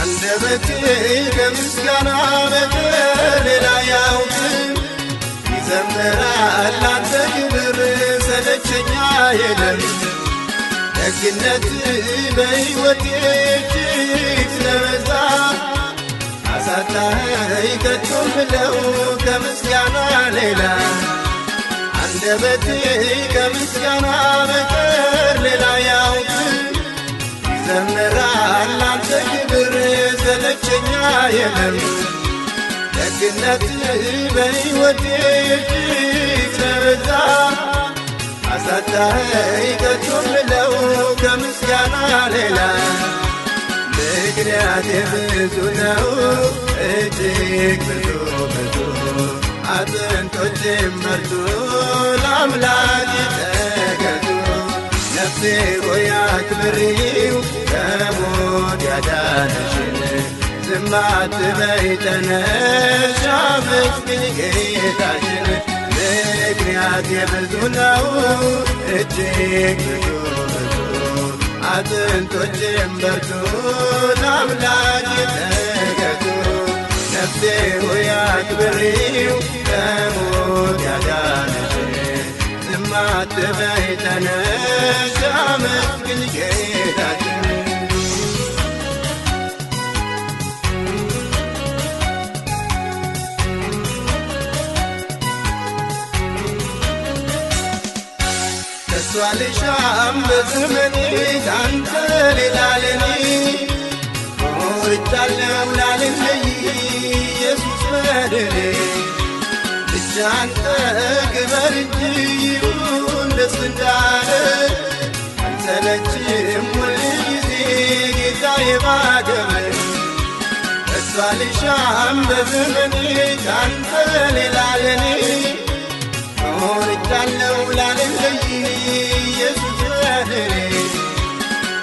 አንደበቴ ከምስጋና በቀር ሌላ አያውቅም። ይዘምራል ላንተ ክብር ሰለቸኝ አይልም። ደግነት በሕይወቴ እጅግ ስለበዛ አሳጣኸኝ ከቶ ምለው ከምስጋና ሌላ። አንደበቴ ከምስጋና በቀር ሌላ አያውቅም። ይዘምራል ላንተ ክብር ሰለቸኝ አይልም። ደግነት በሕይወቴ እጅግ ስለበዛ አሳጣኸኝ ከቶ ምለው ከምስጋና ሌላ። ምክንያቴ ብዙ ነው እጅግ ብዙ ብዙ አጥንቶቼም በርቱ ለአምላክ ተገዙ። ነፍሴ ሆይ አክብሪው ከሞት ያዳነሽን ዝም አትበይ ተነሽ አመስግኝ ጌታሽን። ምክንያቴ ብዙ ነው እጅግ ብዙ ብዙ አጥንቶቼም በርቱ ለአምላክ ተገዙ። ነፍሴ ሆይ አክብሪው ከሞት ያዳነሽን ዝም አትበይ ተነሽ አመስግኝ ጌታሽን። ተስፋ ልሻም በዘመኔ ካንተ ሌላ ለኔ ሞልቻለሁ ላልለይ ኢየሱስ መድኔ። ብቻ አንተ ክበር እንጂ ይሁን ደስ እንዳለ አንሰለችም ሁልጊዜ ጌታዬ ባገር። ተስፋ ልሻም በዘመኔ ካንተ ሌላ ለኔ ሞልቻለሁ ላልለይ ኢየሱስ መድኔ።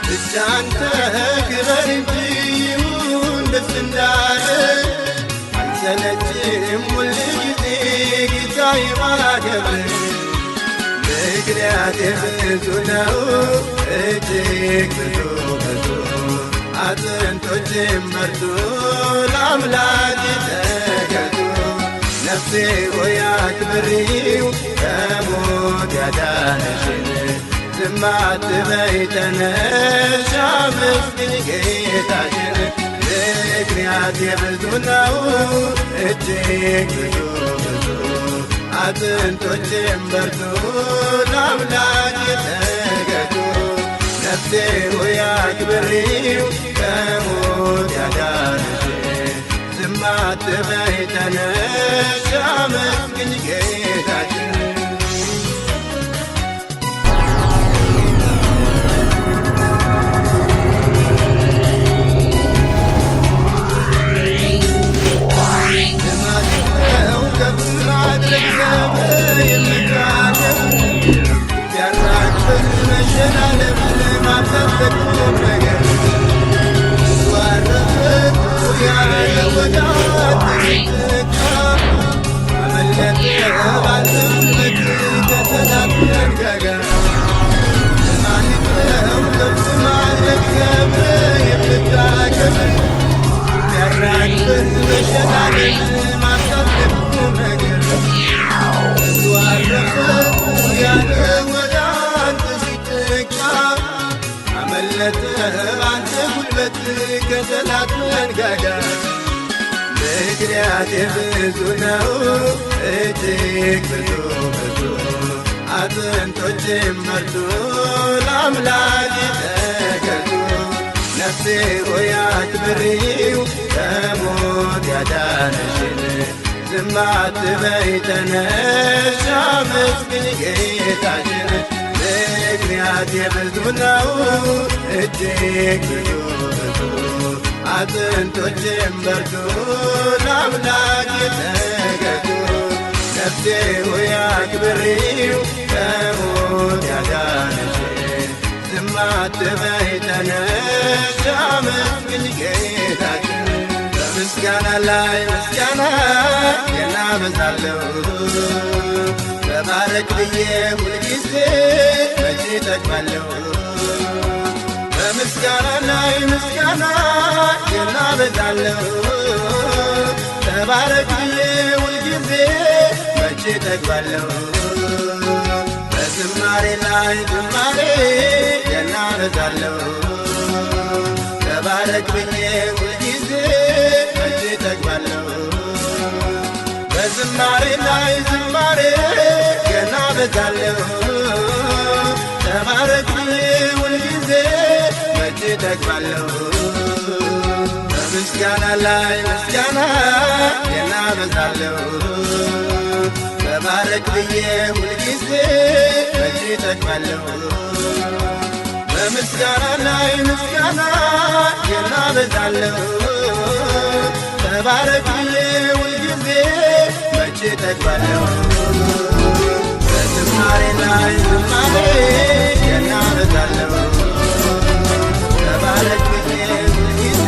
ብቻ አንተ ክበር እንጂ ይሁን ደስ እንዳለ አንሰለችም ሁልጊዜ ጌታዬ ባከብር። ምክንያቴ ብዙ ነው እጅግ ብዙ ብዙ አጥንቶቼም በርቱ ለአምላክ ተገዙ። ነፍሴ ሆይ አክብሪው ከሞት ያዳነሽን ዝም አትበይ ተነሽ አመስግኝ ጌታሽን። ምክንያቴ ብዙ ነው እጅግ ብዙ ብዙ አጥንቶቼም በርቱ ለአምላክ ተገዙ። ነፍሴ ሆይ አክብሪው ከሞት ያዳነሽን ዝም አትበይ ተነሽ አመስግኝ ጌታሽን። ከጠላት መንጋጋ ምክንያቴ ብዙ ነው እጅግ ብዙ ብዙ አጥንቶቼም በርቱ ለአምላክ ተገዙ። ነፍሴ ሆይ አክብሪው ከሞት ያዳነሽን ዝም አትበይ ተነሽ አመስግኝ ጌታሽን። ምክንያቴ ብዙ ነው እጅግ ብዙ ብዙ አጥንቶቼም በርቱ ለአምላክ ተገዙ። ነፍሴ ሆይ አክብሪው ከሞት ያዳነሽን ዝም አትበይ ተነሽ አመስግኝ ጌታሽን። በምስጋና ላይ ምስጋና ገና በዛለሁ ተባረክ ብዬ ሁልጊዜ መቼ ጠግባለሁ። በምስጋና ላይ ምስጋና ገና በዛለሁ ተባረክ ሁልጊዜ መቼ ጠግባለሁ በዝማሬ ላይ ዝማሬ ገና በዛለሁ ተባረክ ሁልጊዜ መቼ ጠግባለሁ በዝማሬ ላይ ዝማሬ ገና በዛለሁ ተባረክ ሁልጊዜ መቼ ጠግባለሁ በምስጋና ላይ ምስጋና ገና በዛለሁ ተባረክ ሁልጊዜ መቼ ጠግባለሁ በምስጋና ላይ ምስጋና ገና በዛለሁ ተባረክ ሁልጊዜ መቼ ጠግባለሁ በዝማሬ ላይ ዝማሬ ገና በዛለሁ ተባረክ ሁልጊዜ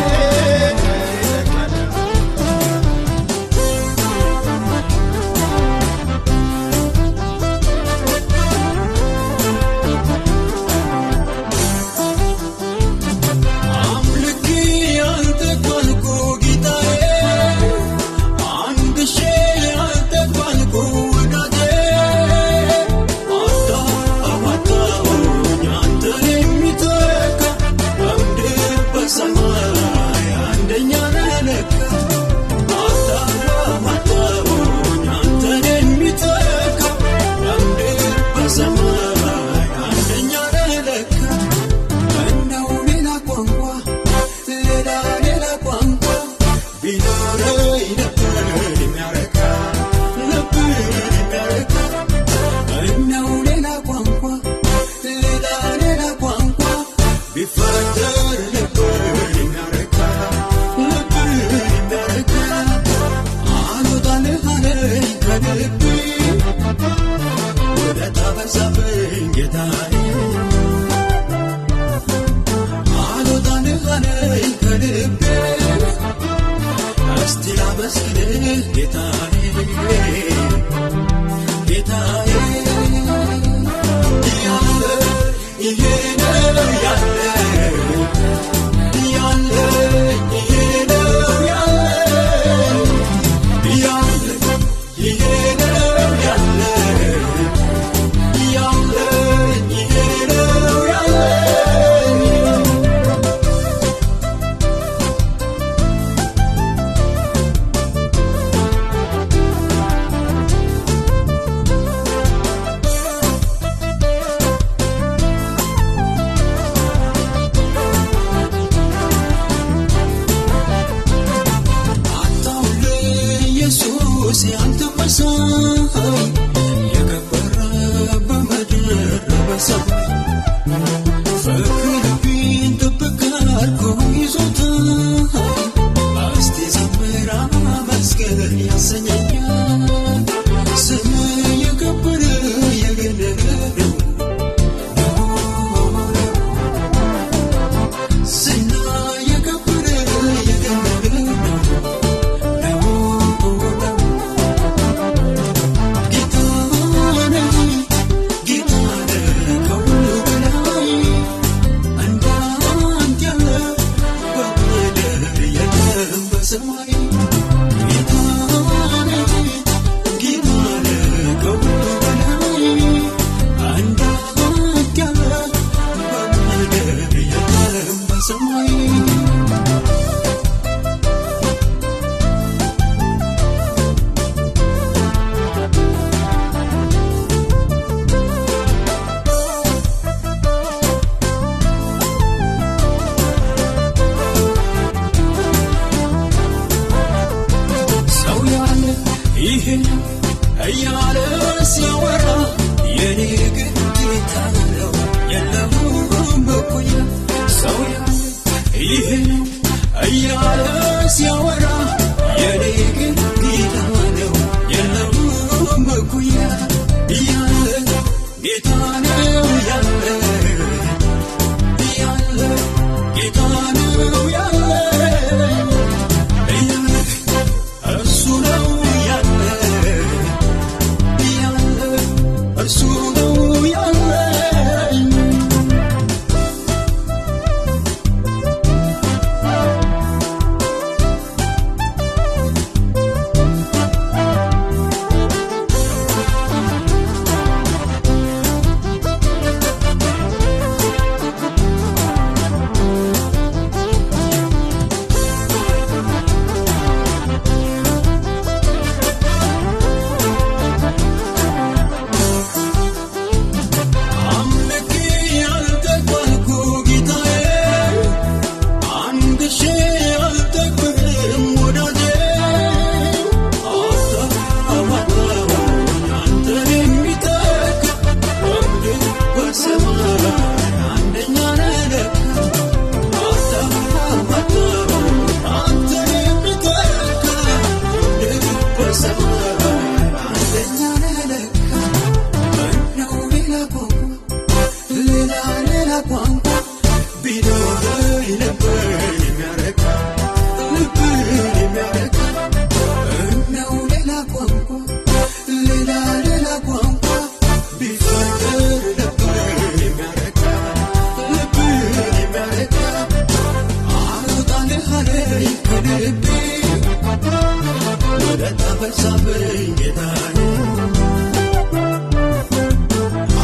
በዛብኝ ጌታዬ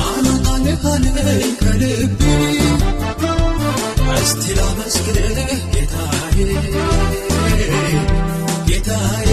አመጣልሃለኝ ከልቤ እስቲ ላመስግንህ ጌታዬ ጌታዬ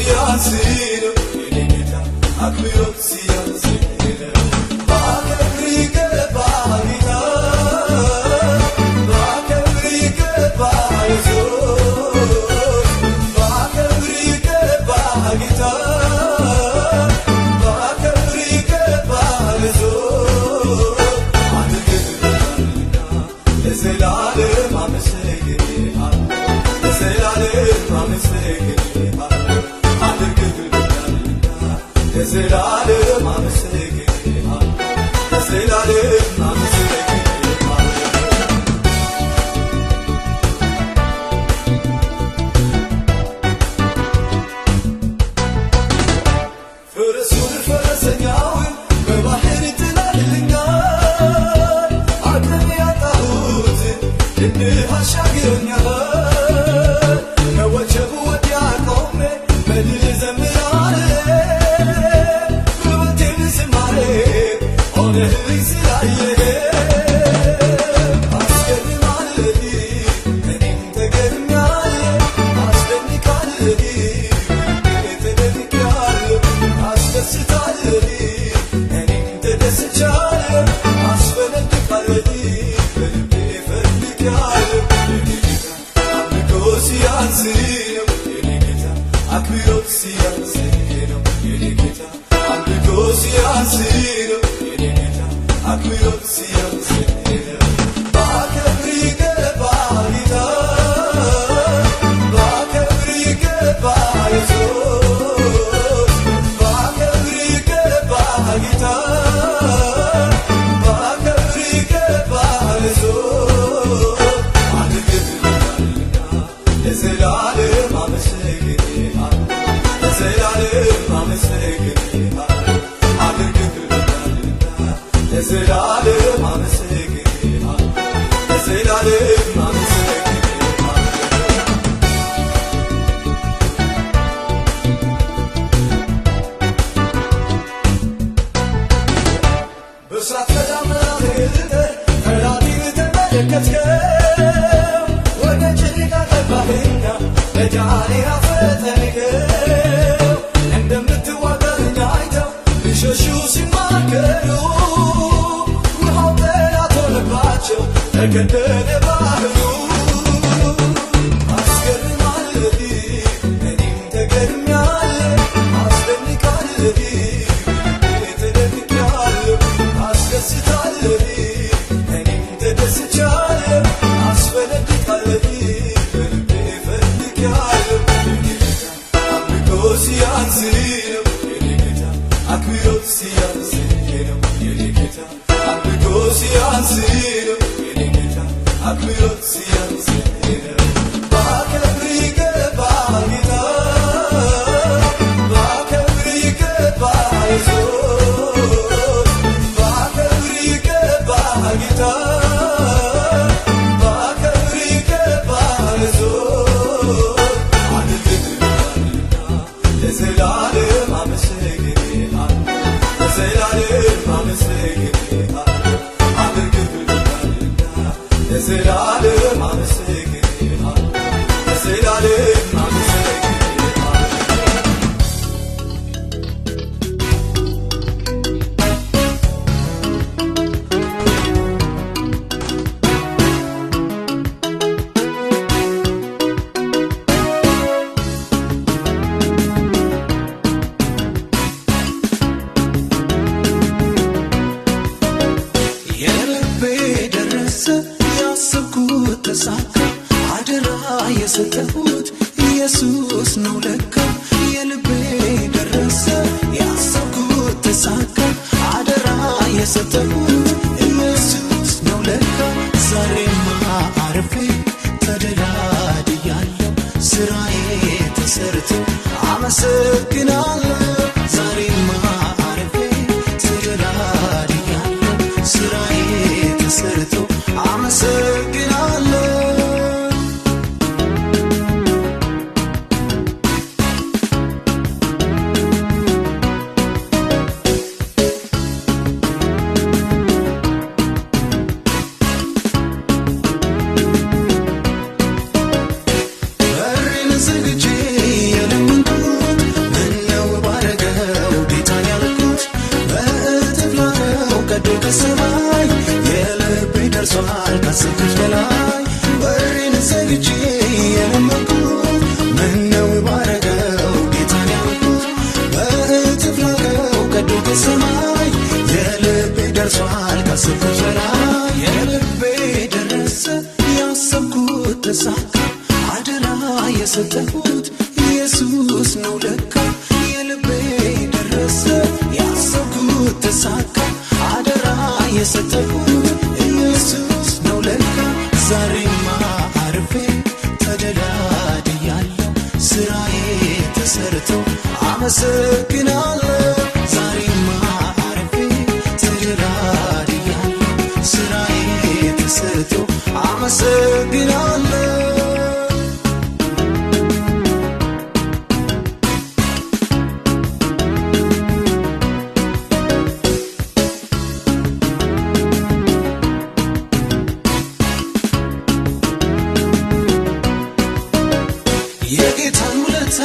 ሲያንስነው የኔ ጌታ አክብሮት ሲያንስነው ባከብር ይገባህ ጌታ ባከብር ይገባህ ኢየሱስ ባከብር ይገባህ ጌታ ባከብር ይገባህ ኢየሱስ አድርገህልኛልና ለዘላለም አመሰግንሃለሁ ለዘላለም አመሰግንሃለሁ አድርገህልኛልና ለዘላለም አመሰግንሃለሁ ለዘላለም አመሰግንሃለሁ ፈረሱን ፈረሰኛውን በባህር ጥለህልኛል አቅም ያጣሁትን ድንህ አሻግረኛል ከወጀቡ ወዲያ ቆሜ በድል እዘምራለሁ ሕይወቴን ዝማሬ ሆነህልኝ ስላየህ አስገርማለህ እኔም ተገርሜያለሁ አስደንቃለህ ተደንቄያለሁ አስደስታለህ እኔም ተደስቻለሁ አስፈነድቃለህ በልቤ ፈልጌያለሁ የኔ ጌታ አምልኮ ሲያንስነው የኔ ጌታ አክብሮት ሲያንስነው የኔ ጌታ አምልኮ ሲያንስነው የኔ ጌታ አክብሮት ሲያንስነው ባከብር ይገባህ ጌታ ባከብር ይገባህ ኢየሱስ ባከብር ይገባህ ጌታ ባከብር ይገባህ ኢየሱስ አድርገህልኛልና ለዘላለም አመሰግንሃለሁ ለዘላለም አመሰግንሃለሁ አድርገህልኛልና ለዘላለም አመሰግንሃለሁ ለዘላለም አመሰግንሃለሁ በእሳት በደመና ተገልጠህ ጠላቴን ተመለከትከው ወደ ጭንቅ አገባኸኝና በዳኔን አፈጠንከው እንደምትዋጋልኝ አይተው ሊሸሹ ሲማከሩ ውሃው ጠላት ሆነባቸው ተገደለ ባህሩ አስገርማለህ እኔም ተገርሜያለሁ አስደንቃለህ ተደንቄያለሁ አስደስታለህ እኔም ተደስቻለሁ አስፈነድቃለህ በልቤ ፈልጌያለሁ የኔ ጌታ አምልኮ ሲያንስነው የኔ ጌታ አክብሮት ሲያንስነው የኔ ጌታ አምልኮ ሲያንስነው የኔ ጌታ አክብሮት ሲያንስነው ባከብር ይገባህ ጌታ ባከብር ይገባህ ኢየሱስ ባከብር ይገባህ ጌታ ባከብር ይገባህ ኢየሱስ አድርገህልኛልና ለዘላለም አመሰግንሃለሁ ለዘላለም አመሰግንሃለሁ አድርገህልኛልና ለዘላለም አመሰግንሃለሁ ለዘላለም አመሰግንሃለሁ የልቤ ደረሰ ያሰብኩት ተሳካ አደራ የሰጠሁት ኢየሱስ ነው ለካ የልቤ ደረሰ ያሰብኩት ተሳካ አደራ የሰጠሁት ኢየሱስ ነው ለካ ዛሬማ አርፌ ተደላድያለሁ ስራዬ ተሰርቶ አመሰግናለሁ ዛሬማ አርፌ ተደላድያለሁ ስራዬ ተሰርቶ አመሰግናለሁ ስትፈራ የልቤ ደረሰ ያሰብኩት ተሳካ አደራ የሰጠሁት ኢየሱስ ነው ለካ የልቤ ደረሰ ያሰብኩት ተሳካ አደራ የሰጠሁት ኢየሱስ ነው ለካ ዛሬማ አርፌ ተደላድያለሁ ስራዬ ተሰርቶ አመሰግናለሁ ዛሬማ አርፌ ተደላድያለሁ ስራዬ ተሰርቶ አመሰግናለሁ የጌታን ውለታ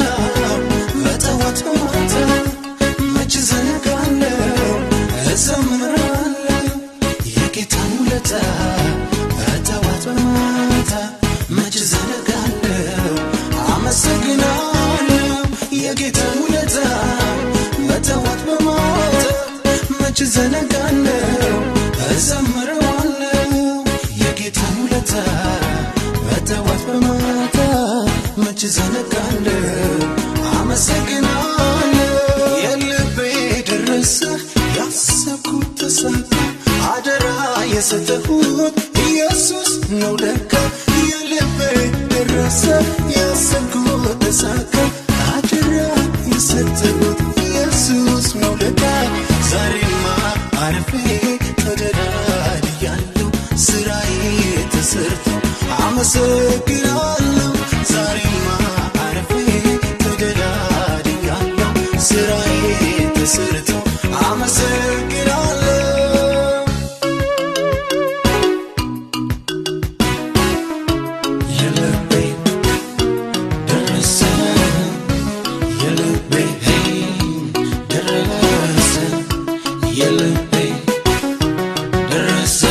በጠዋት በማታ መች ዘነጋለሁ እዘምራለሁ የጌታን ውለታ በጠዋት በማታ መች ዘነጋለሁ አመሰግናለሁ የጌታን ውለታ በጠዋት በማታ መች ዘነጋለሁ እዘምራለሁ የጌታን ውለታ በጠዋት በማታ መች ዘነጋለሁ አመሰግናለሁ የልቤ ደረሰ ያሰብኩት ተሳካ አደራ የሰጠሁት ኢየሱስ ነው ለካ የልቤ ደረሰ ያሰብኩት ተሳካ አደራ የሰጠሁት ኢየሱስ ነው ለካ ዛሬማ አርፌ ተደላድያለሁ ስራዬ ተሰርቶ አመሰግናለሁ ዛሬማ አርፌ ተደላድያለሁ ስራዬ ተሰርቶ አመሰግናለሁ የልቤ ደረሰ የልቤ ደረሰ የልቤ ደረሰ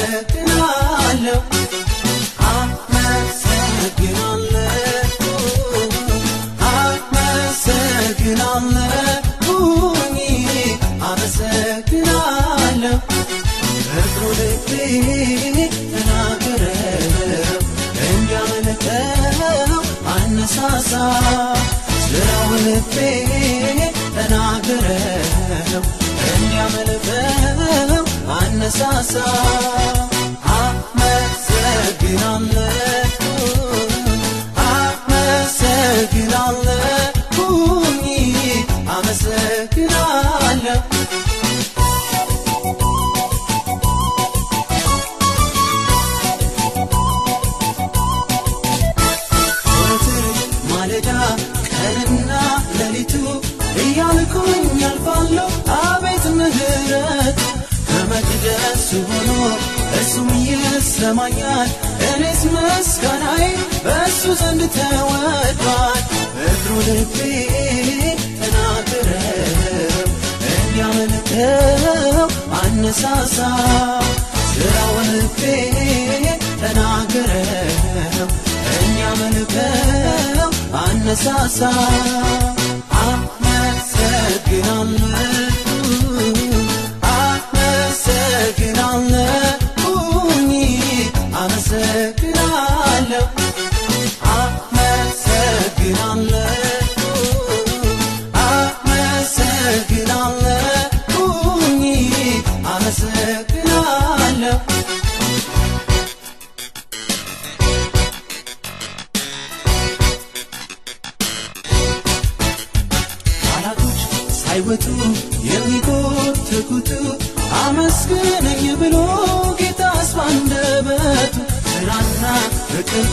አመሰግናለሁ አመሰግናለሁ አመሰግናለሁ ፍቅሩ ልቤ ተናገረው እንዲያመልከው አነሳሳ ስራው ልቤ ተናገረው እንዲያመልከው አነሳሳ አመሰግናለሁ አመሰግናለሁ አመሰግናለሁ ማለዳ ቀንና ሌሊቱ እያልኩኝ አልፋለሁ አቤት ምህረቱ ከመቅደሱ ሆኖ እሱም ይሰማኛል እኔስ ምስጋናዬ በእሱ ዘንድ ተወዷል ፍቅሩ ልቤ ተናገረው እንዲያመልከው አነሳሳ ስራው ልቤ ተናገረው እንዲያመልከው አነሳሳ አመሰግናለሁ አመሰግናለሁ አመሰግናለሁ አመሰግናለሁ አመሰግናለሁ አመሰግናለሁ ቃላቶች ሳይወጡ የሚጎትጉቱ አመስግነኝ ብሎ ጌታስ ባንደበቱ ስራና ፍቅሩ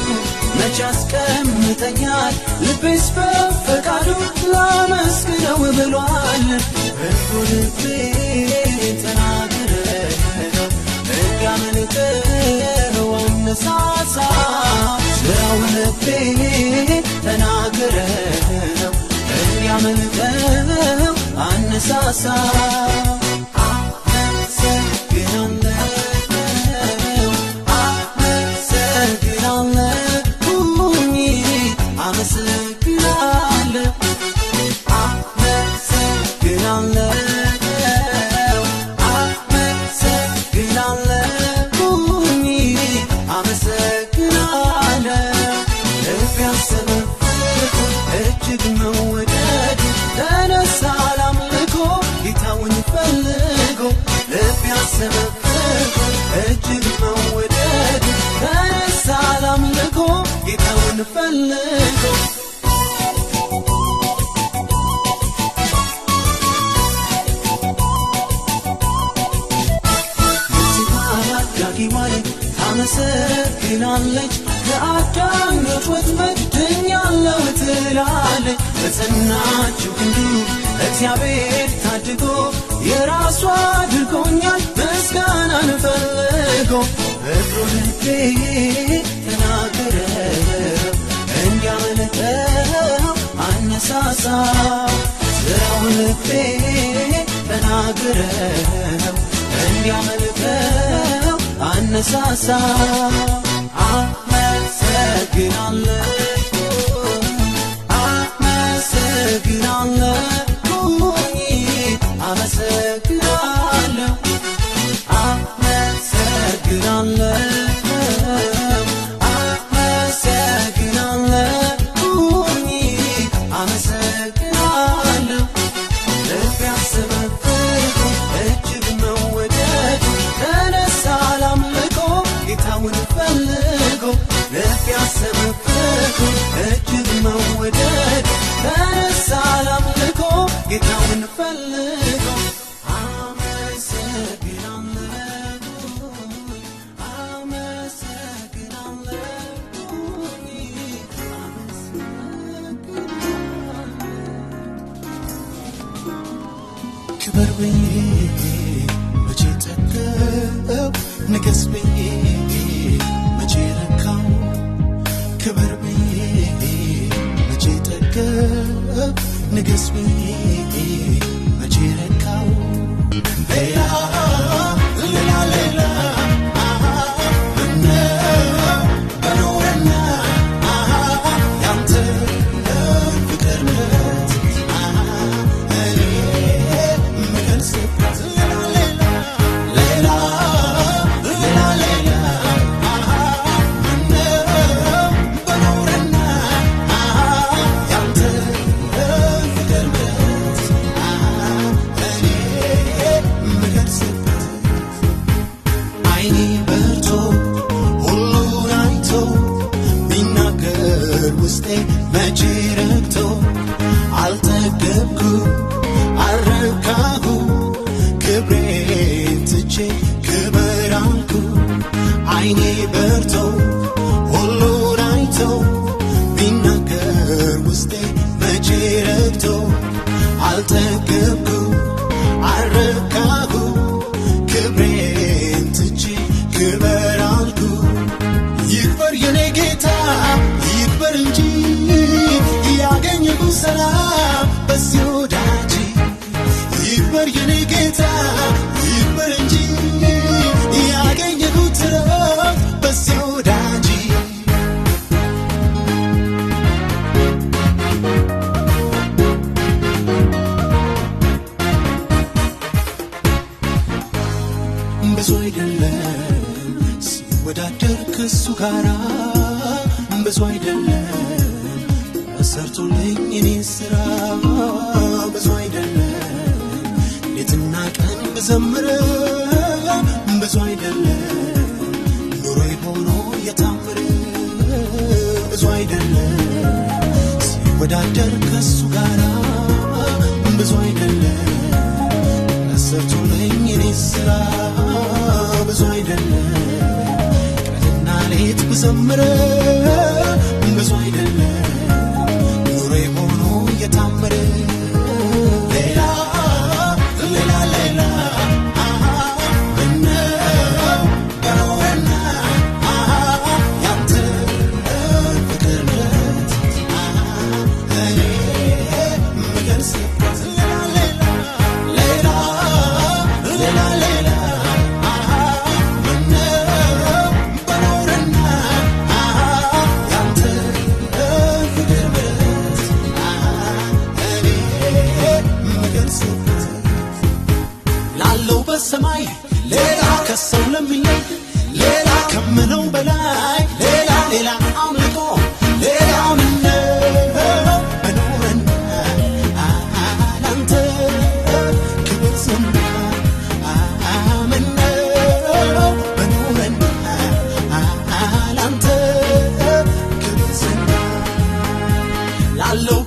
መች አስቀምጦ ያስደስተኛል ልቤስ በፈቃዱ ላመስግነው ብሏል እኮ ልቤ ተናግረው እንዲያመልከው አነሳሳ ስራው ልቤ ተናግረው እንዲያመልከው አነሳሳ እጅግ መወደድ ተነሳ ላምልኮ ጌታውን ፈልጎ ዳጊዋይ ታመሰግናለች ከአዳኞች ወጥመድ ድኛለሁ ትላለች በጸናችው ክንዱ እግዚአብሔር ታድጎ የራሷ አድርጎኛል ምስጋናን ፈልጎ እግሩ ልቤ ተናገረው እንዲያመልከው አነሳሳ ስራው ልቤ ተናገረው እንዲያመልከው አነሳሳ አመሰግናለሁ እጅግ መወደድ ተነሳ ላምልኮ ጌታውን ፈልጎ ክበር ብዬ መቼ ጠገብ ንገስ ብዬ መቼ ረካው ክበር ብዬ መቼ ጠገብ ንገስ ብዬ መቼ ረካው ሌላ በኖረና ያንተ ፍቅር መቼ ረክቶ አልጠገብኩ አልረካሁ ክብሬን ትቼ ክብር አልኩ አይኔ በርቶ ሁሉን አይቶ ቢናገር ውስጤ መቼ ረክቶ አልጠገብኩ አልረካሁ ክብሬን ትቼ ክብር አልኩ ይክበር የኔ ጌታ ይክበር እንጂ ያገኘሁ ሰላም በዚህ ወዳጅ ይክበር የኔ ጌታ ይክበር እንጂ ያገኘሁት ረፍት በዚህ ወዳጅ ብዙ አይደለም ሲወዳደር ከሱ ጋራ ብዙ አይደለም ሰርቶልኝ እኔ ስራ ብዙ አይደለም ሌትና ቀን ብዘምር ብዙ አይደለም ኑሮዬ ሆኖ የታምር ብዙ አይደለም ሲወዳደር ከሱ ጋራ ብዙ አይደለም ሰርቶልኝ እኔ ስራ ብዙ አይደለም ቀንና ሌት ብዘምር ብዙ አይደለም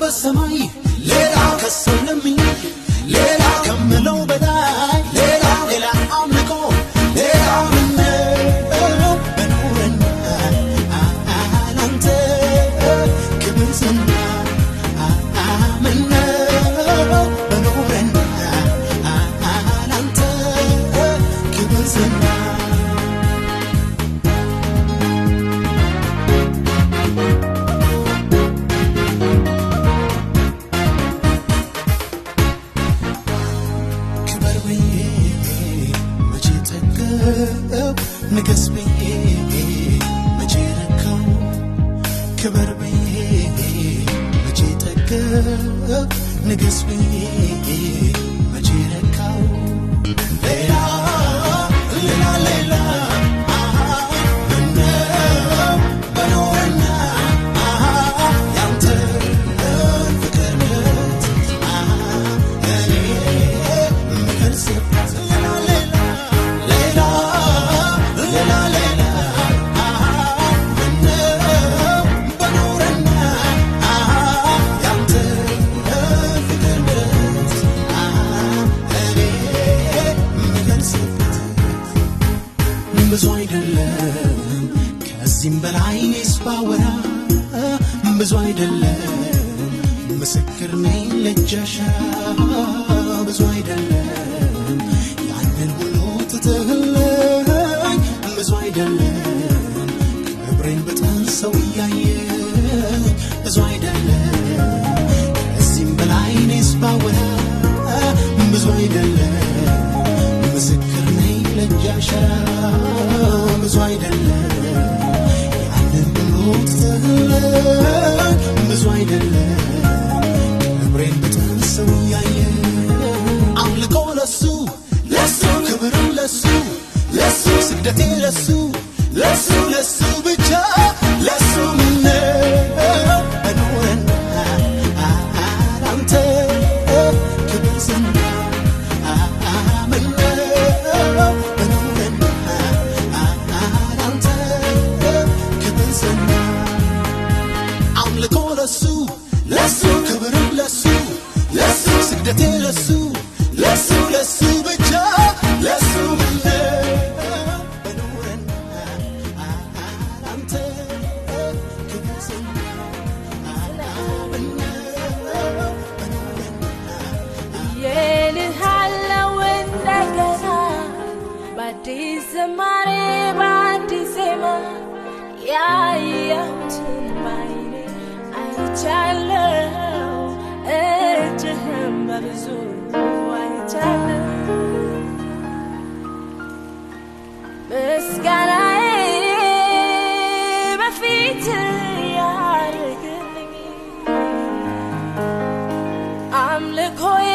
በሰማይ ሌላ ከሰው ለሚለይ ሌላ ከምለው በላይ ሌላ አምልኮ ሌላ ምነው በኖረና ላንተ ክብር ዝና ምነው በኖረና ላንተ ክብር ዝና ንገስ ብዬ መቼ ረካው ክበር ብዬ መቼ ጠገብ ንገስ ብዬ መቼ ረካው ሌላ ምነው በኖረና ያንተ ፍቅርነት እኔ ምገልጽበት ብዙ አይደለም ከዚህም በላይ እኔስ ባወራ ብዙ አይደለም ምስክር ነኝ ለጃሻ ብዙ አይደለም ያንን ሁሉ ትተህልኝ ብዙ አይደለም ክብሬን በጥሰው እያየኝ ብዙ አይደለም ከዚህም በላይ እኔስ ባወራ ብዙ አይደለም ምስክር ነኝ ለጃሻ ብዙ አይደለም ያንን ሁሉ ትተህልኝ ብዙ አይደለም ክብሬን በጥሰው እያየኝ አምልኮ ለሱ ክብርም ለሱ ስግደቴ ለሱ ብቻ ለሱ ምነው በኖረና ላንተ ክብር ዝና ለሱ ክብርም ለሱ ስግደቴ ለሱ ብቻ ለሱ ምነው በኖረና ላንተ ክብር ዝና የልሃለው እንደገና በአዲስ ዝማሬ በአዲስ ዜማ ያየሁትን ባይኔ አይቻለሁ እጅህም በብዙ አይቻለሁ ምስጋናዬ በፊት ያርግልኝ አምልኮዬ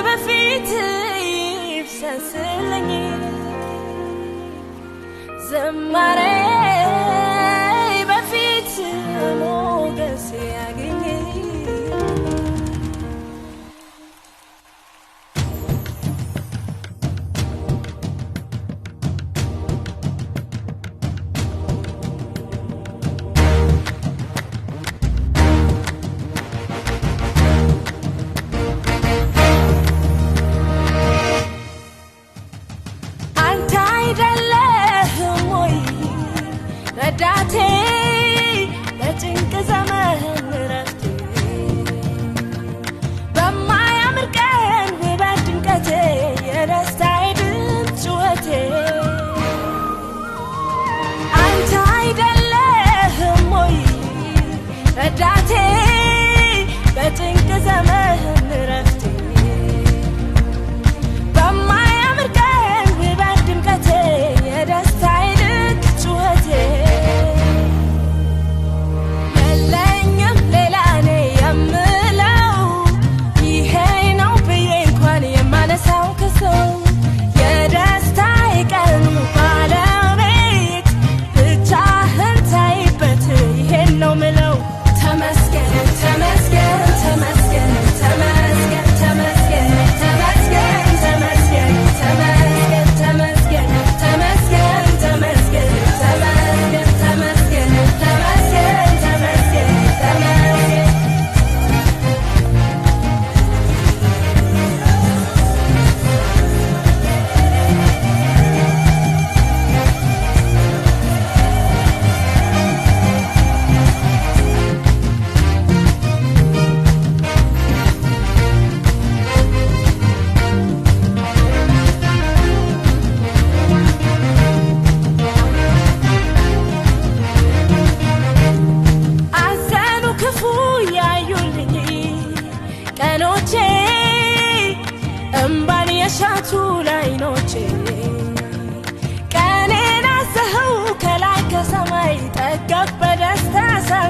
በፊት ይፍሰስልኝ ዝማሬ በፊት ሞገስ ያገኝ አንተ አይደለህም ወይ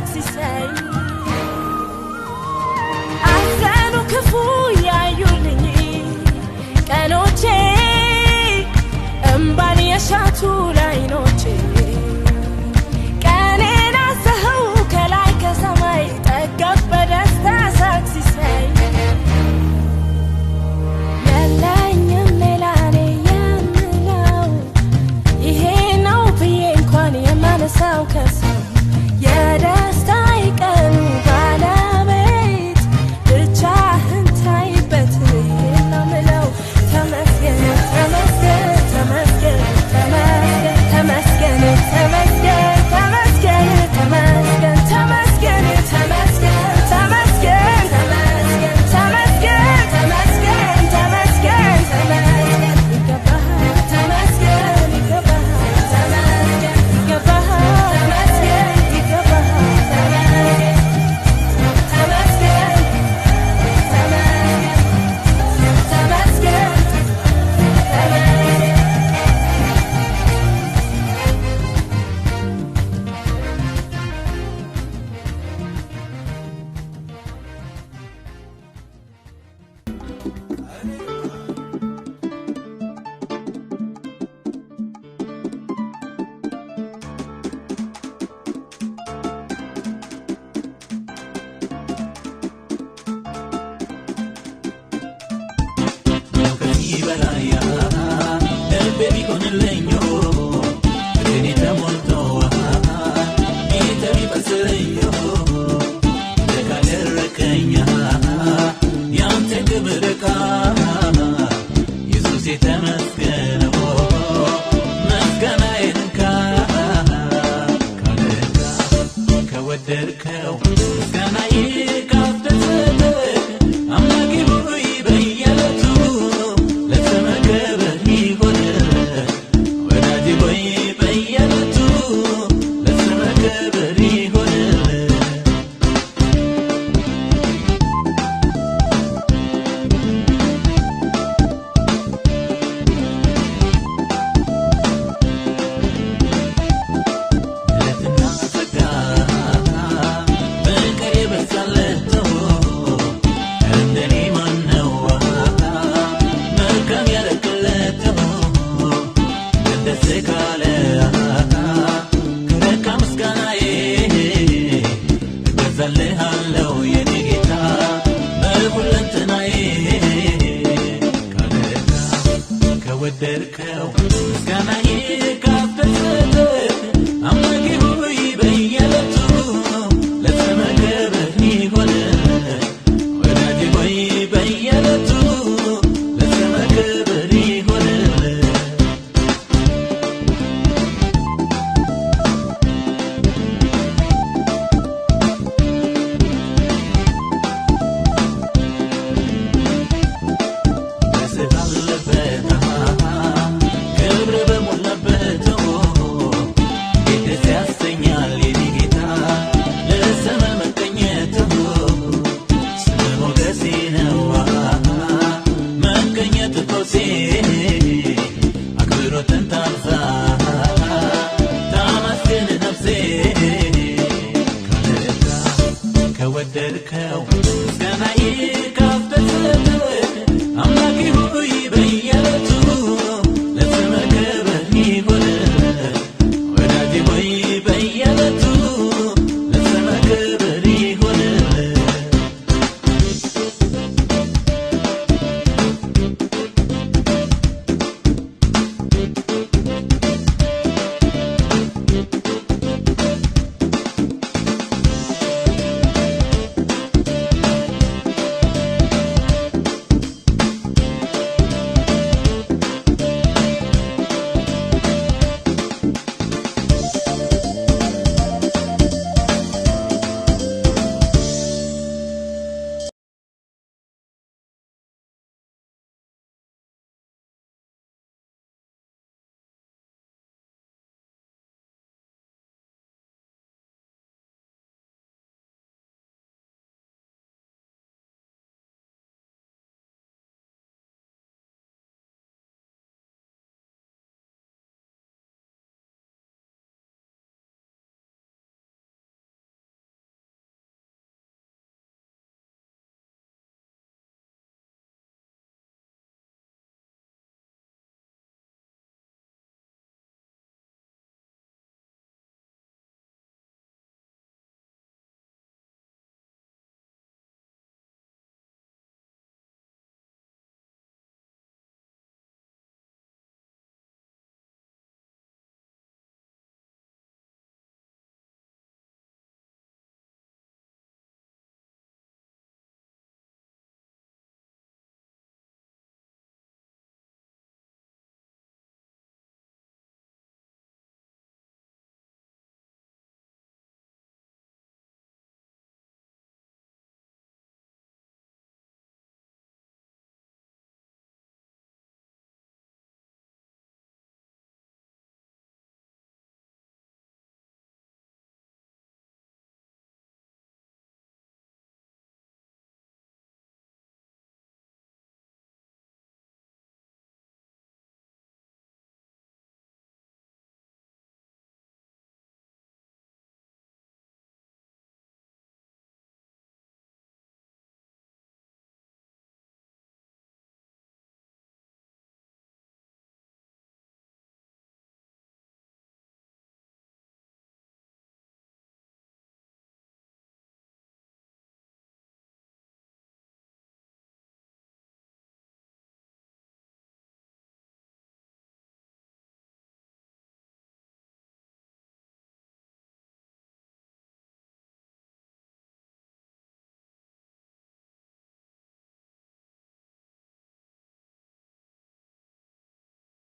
ሲሳይ አዘኑ ክፉ ያዩልኝ ቀኖቼ እምባን የሻቱ ላይኖቼ ቀኔን አዘኸው ከላይ ከሰማይ ጠገብ በደስታ ሳቅ ሲሳይ የለኝም ሌላ እኔ የምለው ይሄ ነው ብዬ እንኳን የማነሳው ከሰው የደስታዬ ቀኑ ባለቤት ብቻህን ታይበት ይሄን ነው ምለው ተመስገን ተመስገን ተመስገን ተመስገን ተመስገን ተመስገን ተመስገን ተመስገን ተመስገን ተመስገን ተመስገን ተመስገን ተመስገን ተመስገን ይገባሃል ተመስገን ይገባሃል ተመስገን ይገባሃል ተመስገን ይገባሃል ተመስገን ተመስገን ከወደድከው